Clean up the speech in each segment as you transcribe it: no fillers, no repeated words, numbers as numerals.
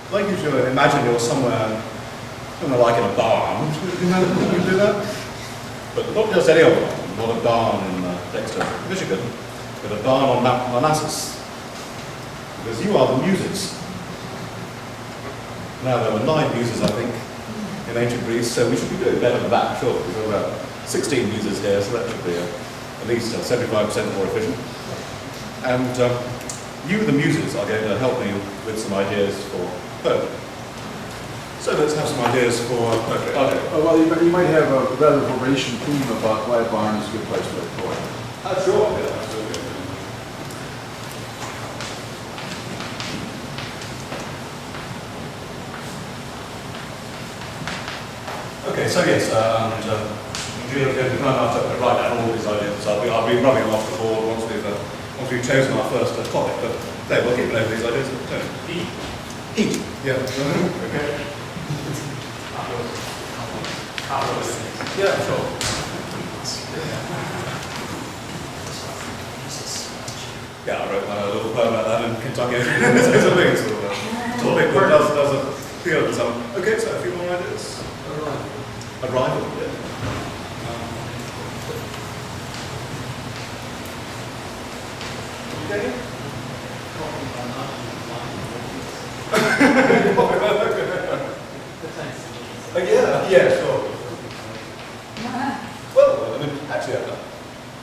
I'd like you to imagine you're somewhere like in a barn. Can you do that? But not just any old barn, not a barn in Dexter, Michigan, but a barn on Mount Parnassus. Because you are the Muses. Now, there were 9 Muses, I think, in ancient Greece, so we should be doing better than that, sure. We've got about 16 Muses here, so that should be at least 75% more efficient. And you, the Muses, are going to help me with some ideas for poetry. So let's have some ideas for poetry. Well, you might have a rather voracious theme about why a barn is a good place to write poetry. Sure, yeah, absolutely. Okay, so yes, and Julia's going to be kind enough to write down all these ideas. So I'll be rubbing them off the board once we've chosen our first topic. But there, we'll keep over these ideas. Heat. Yeah. Okay. Yeah, sure. Yeah, I wrote a little poem about that in Kentucky. It's a big sort of topic that does appeal to some. Okay, so a few more ideas. Arrival, yeah. Okay. Yeah, sure. Well, I mean, actually,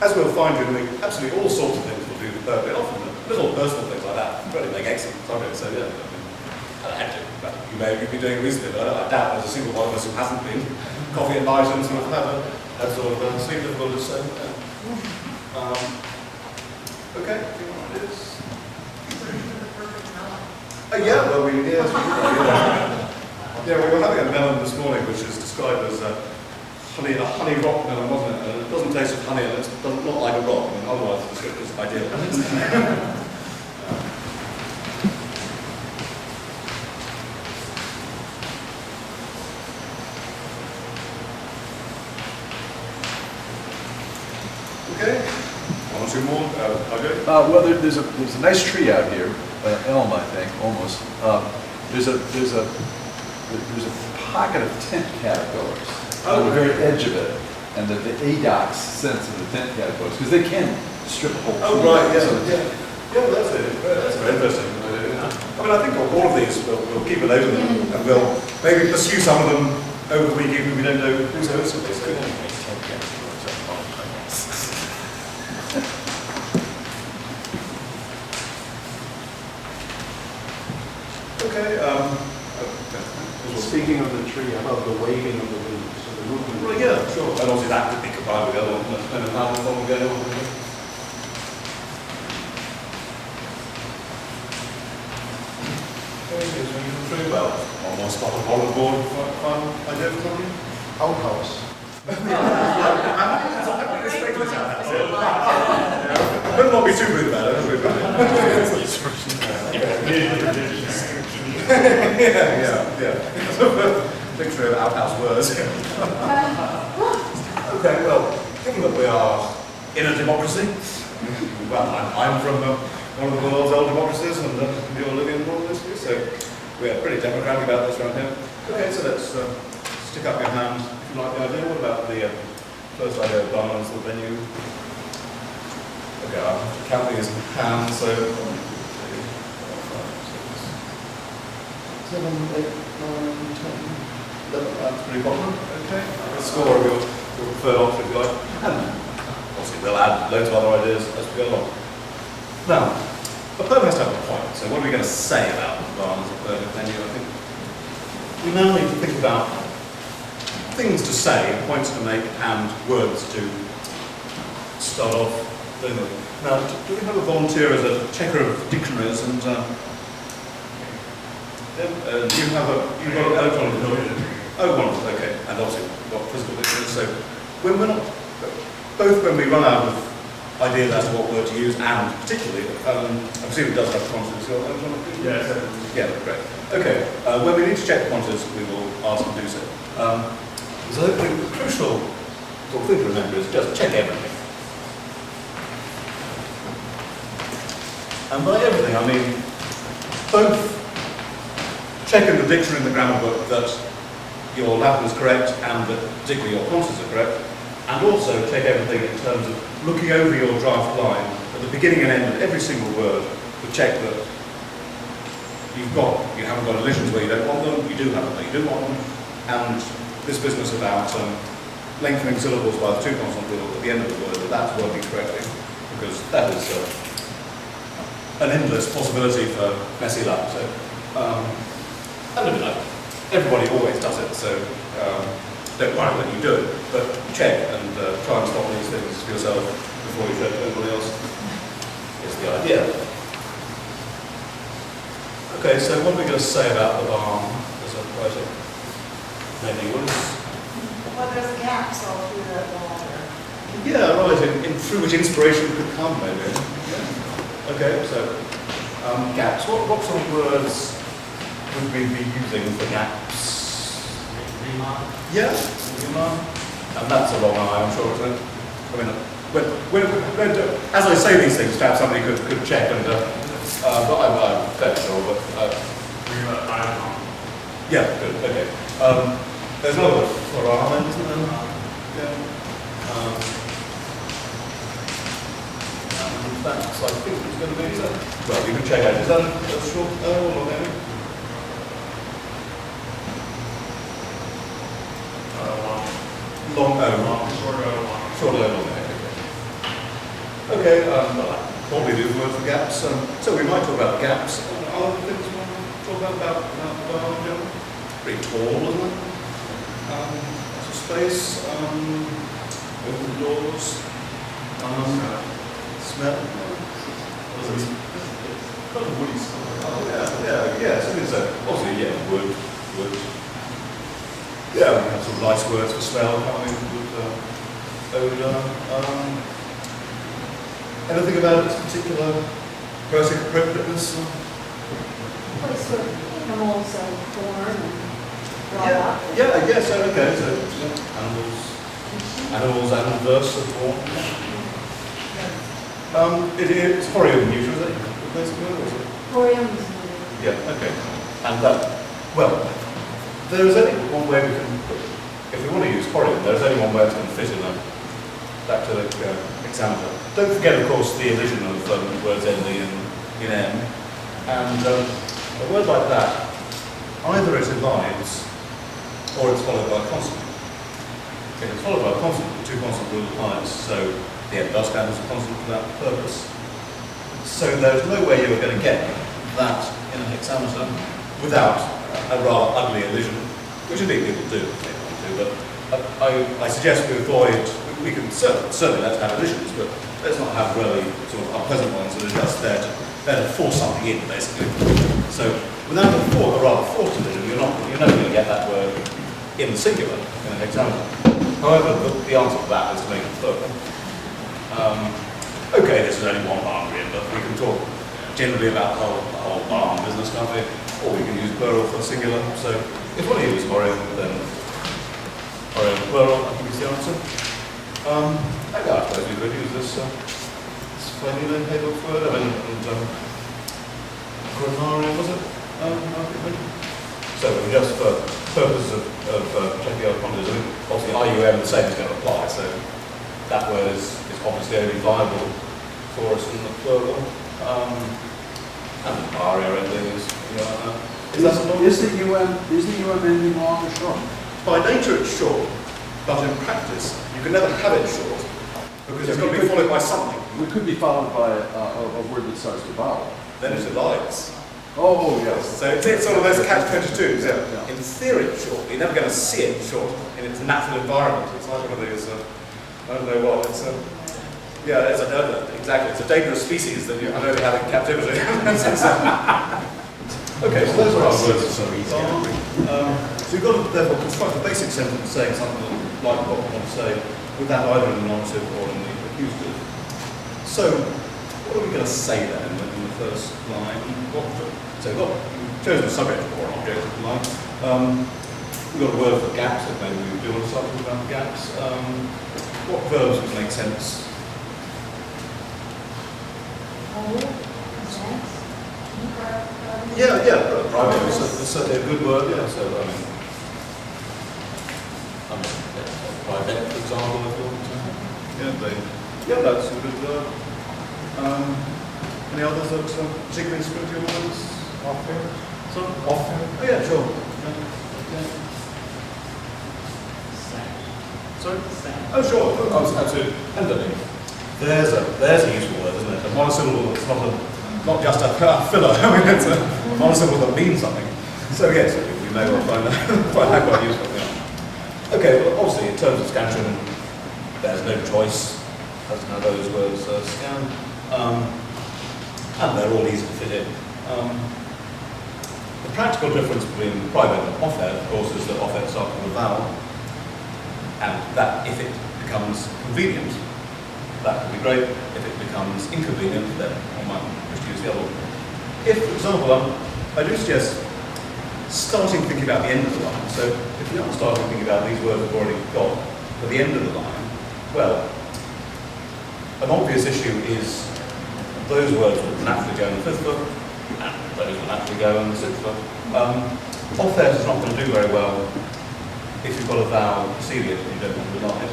as we'll find during the absolutely all sorts of things we'll do perfectly often, little personal things like that really make excellent subjects. So yeah, I had to. But you may be doing it recently, but I doubt there's a single one of us who hasn't been. Coffee and light and sort of have a sort of sleep difficulties. So, okay, do you want this? Yeah, well, yeah, we were having a melon this morning, which is described as a honey rock melon, wasn't it? And it doesn't taste of honey, and it doesn't look like a rock. I mean, otherwise, the description is ideal. Okay, one or two more. Okay. Well, there's a nice tree out here, elm, I think, almost. There's a pocket of tent caterpillars on the very edge of it, and the ADOX sense of the tent caterpillars, because they can strip a whole tree. Oh, right, yeah, well, that's it. That's very interesting. I mean, I think all of these we'll keep a note of them, and we'll maybe pursue some of them over the week, even if we don't know who's hosting this. Okay, Speaking of the tree, I love the waving of the leaves, so the movement. well, yeah, sure. And obviously that could be combined with the other one, depending on how long we go. Okay, here's one you can through. Well, one more spot on the board. Fun idea for somebody? Outhouse. Better not be too rude about it. Yeah. Picture of outhouse words. Okay, well, given that we are in a democracy, well, I'm from one of the world's old democracies, and you're living in one of those, so we're pretty democratic about this around here. Okay, so let's stick up your hand if you like the idea. What about the first idea of barns, the venue? Okay, I'll have to count these hands, so 7, 8, 9, 10, 11, that's pretty common. Okay, the score of your preferred option if you like. And obviously we'll add loads of other ideas as we go along. Now, a poem has to have a point, so what are we going to say about the barns of Birmingham venue? I think we now need to think about things to say, points to make, and words to start off doing them. Now, do we have a volunteer as a checker of dictionaries and you've got an electronic version? Oh, wonderful, okay. And obviously we've got physical dictionaries, so when we're not, both when we run out of ideas as to what word to use, and particularly, I presume it does have constants. Yes. Yeah, great. Okay, when we need to check the constants, we will ask and do so. So the crucial sort of thing to remember is just check everything. And by everything, I mean both check in the dictionary and the grammar book that your Latin is correct and that particularly your consonants are correct, and also check everything in terms of looking over your draft line at the beginning and end of every single word to check that you haven't got elisions where you don't want them, you do have them where you do want them, and this business about lengthening syllables by the two consonant rule at the end of the word, that's working correctly, because that is an endless possibility for messy luck. So, and everybody always does it, so don't worry when you do it, but check and try and stop these things for yourself before you show it to everybody else, is the idea. Okay, so what are we going to say about the barn as a writing? Maybe Well, there's gaps all through the water. yeah, right, through which inspiration could come, maybe. Yeah. Okay, so gaps. What sort of words would we be using for gaps? Yeah, and that's a long eye, I'm sure, isn't it? I mean, as I say these things, perhaps somebody could check and, but I'm fairly sure, but, yeah, good, okay. There's another word for ramen, isn't there? Yeah. And that's, I think it's going to be, is that? Well, you can check out, is that a short O or long O? Long O. Short O, long O. Okay, well, that probably do the word for gaps. So we might talk about gaps. Other things we want to talk about pretty tall, isn't it? Lots of space. Open the doors. Smell. Kind of woody smell. Oh, yeah, so it's obviously, yeah, wood. Yeah, we have some nice words for smell, can't we? Odour. Anything about its particular poetic appropriateness? Place where animals are born and brought up. Yeah, I guess so, okay. So, animals and verse are born. It's Horium neuter, is it? Corium is Yeah, okay. And well, there is only one way we can, if we want to use Horium, there's only one way it's going to fit in a dactylic examiner. Don't forget, of course, the elision of words ending in M. And a word like that, either it divides or it's followed by a consonant. If it's followed by a consonant, the two consonant rule applies, so the M does count as a consonant for that purpose. So there's no way you're going to get that in a hexameter without a rather ugly elision, which indeed people do if they want to, but I suggest we avoid, we can certainly let's have elisions, but let's not have really sort of unpleasant ones that are just there to force something in, basically. So without a rather forced elision, you're never going to get that word in the singular in a hexameter. However, the answer to that is to make it plural. Okay, this is only one barn grid, but we can talk generally about the whole barn business, can't we? Or we can use plural for singular. So if we want to use Horium, then Horium plural, I think is the answer. I suppose we could use this flaming Havel's word, Granarium, was it? So just for purposes of checking out content, obviously IUM the same is going to apply, so that word is obviously only viable for us in the plural. And the aria ending is, Is the UM ending long or short? by nature it's short, but in practice you can never have it short because it's got to be followed by something. It could be followed by a word that starts with vowel. Then it divides. Oh, yes. So it's sort of those catch-22s. Yeah, yeah. In theory it's short, you're never going to see it short in its natural environment. It's like one of these, I don't know what, it's yeah, exactly. It's a dangerous species that you can only have in captivity. Okay, so those are our words. So you've got to therefore construct a basic sentence saying something like what we want to say, without either in the nominative or in the accusative. So, what are we going to say then in the first line? So we've chosen a subject or an object, if you like. We've got a word for gaps, if maybe we do want to start talking about gaps. What verbs would make sense? Hold, present, keep, Private is certainly a good word, yeah, so, private, for example, if you want to. Yeah, that's a good word. Any others that particularly spring to your minds? Off-air? Sorry? Off-air? Oh, yeah, sure. Yeah. Sorry? Oh, sure, oh, absolutely. And I mean, there's a useful word, isn't it? A monosyllable that's not just a filler, I mean, it's a monosyllable that means something. So yes, we may well find that quite useful. Yeah. Okay, well obviously in terms of scansion, there's no choice as to how those words scan. And they're all easy to fit in. The practical difference between private and off-air, of course, is that off-air starts with a vowel, and that if it becomes convenient, that would be great. If it becomes inconvenient, then one might wish to use the other one. If, for example, I do suggest starting thinking about the end of the line. So if you aren't starting thinking about these words we've already got at the end of the line, well, an obvious issue is those words will naturally go in the fifth foot, and those will naturally go in the sixth foot. Off-air is not going to do very well if you've got a vowel preceding it and you don't want to rely it.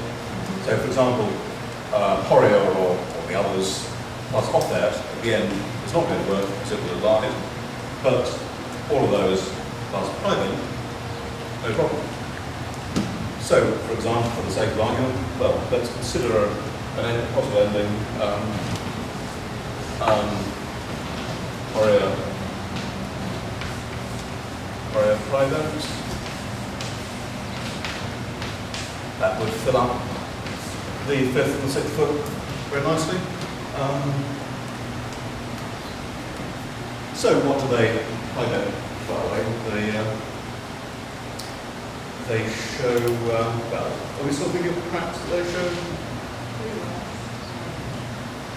So, for example, Horia or the others, plus off-air at the end is not going to work because it will rely it. But all of those plus private, no problem. So, for example, for the sake of argument, well, let's consider an possible ending. Horia private. That would fill up the fifth and sixth foot very nicely. So what do they, I don't, by the way, they show, well, are we still thinking of cracks that they show?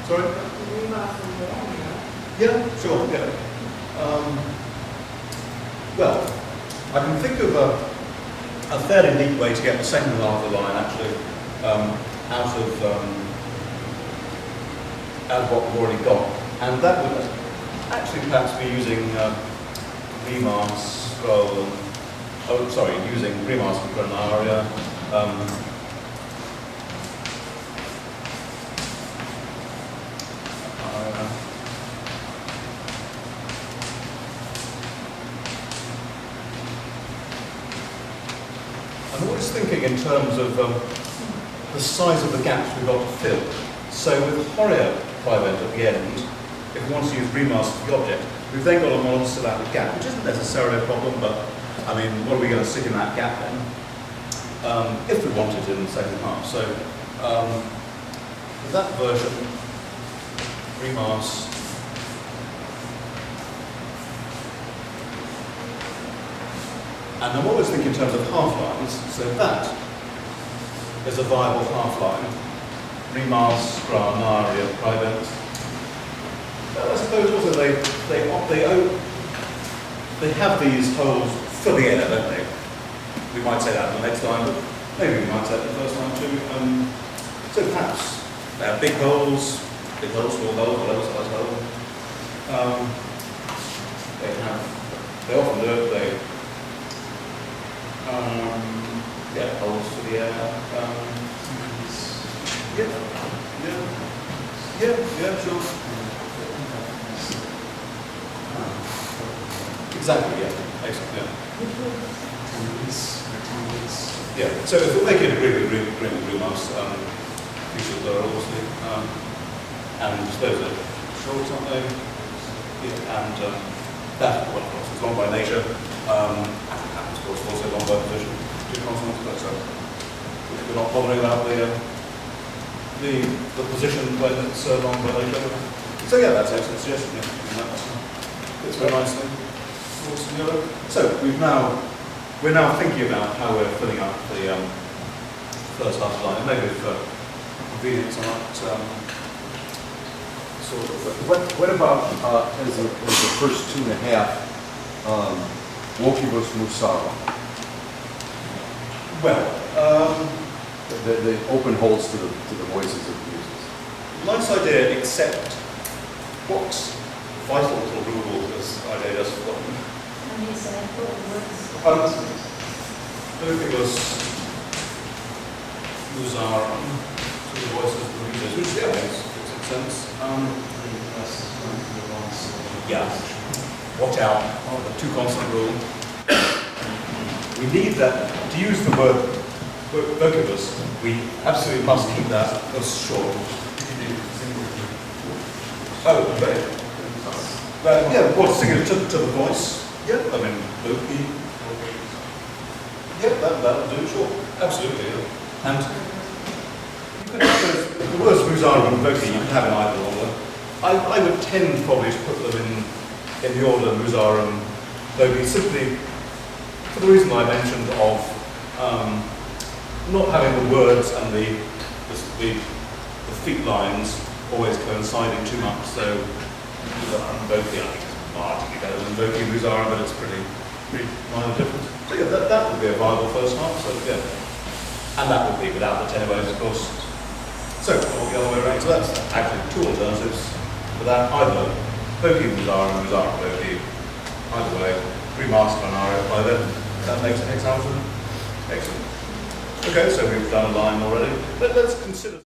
Sorry? Yeah, sure, yeah. Well, I can think of a fairly neat way to get the second half of the line actually out of what we've already got. And that would actually perhaps be using Remarks rather than, oh sorry, using Remarks and Granaria. I'm always thinking in terms of the size of the gaps we've got to fill. So with Horia private at the end, if we want to use Remarks for the object, we've then got a monosyllabic gap, which isn't necessarily a problem, but I mean, what are we going to stick in that gap then? If we want it in the second half. So with that version, Remarks. And I'm always thinking in terms of half-lines, so that is a viable half-line. Remarks, Granaria, private. But I suppose also they have these holes for the air, don't they? We might say that in the next line, but maybe we might say that in the first line too. So perhaps they have big holes, small holes, whatever size hole. They often do it, yeah, holes for the air. Yeah, sure. Exactly, yeah, excellent, yeah. Yeah, so if we make it agree with Remarks, features are obviously, and those are short, aren't they? Yeah, and that, well, of course, is long by nature. Of course, also long by position, two consonants, but we're not bothering about the position when it's long by nature. So yeah, that's an excellent suggestion. Yeah. Fits very nicely. So we're now thinking about how we're filling up the first half line. Maybe for convenience, I might sort of. What about as the first 2.5? Vocibus musara. Well, the open holes to the voices of the users. nice idea, except what vital little rule this idea just forgotten. And you say, what words? Both was Muzara, two voices, the readers, which yeah, makes sense. Yeah, watch out, the two constant rule. We need that, to use the word vocibus, we absolutely must keep that as short. Oh, right. Yeah, well, sing it to the voice. Yeah, I mean, voci. Yeah, that'll do, sure. Absolutely. Yeah. And you could have the words Muzara and voci, you could have in either order. I would tend probably to put them in the order Muzara and voci, simply for the reason I mentioned of not having the words and the feet lines always coinciding too much, so Muzara and voci, I think it's marginally better than voci and Muzara, but it's pretty minor difference. So yeah, that would be a viable first half, so yeah. And that would be without the tenues, of course. So, or the other way around, so that's actually two alternatives for that, either voci Muzara and Muzara voci, either way, remaster an aria by then. That makes an example. Excellent. Okay, so we've done a line already. Let's consider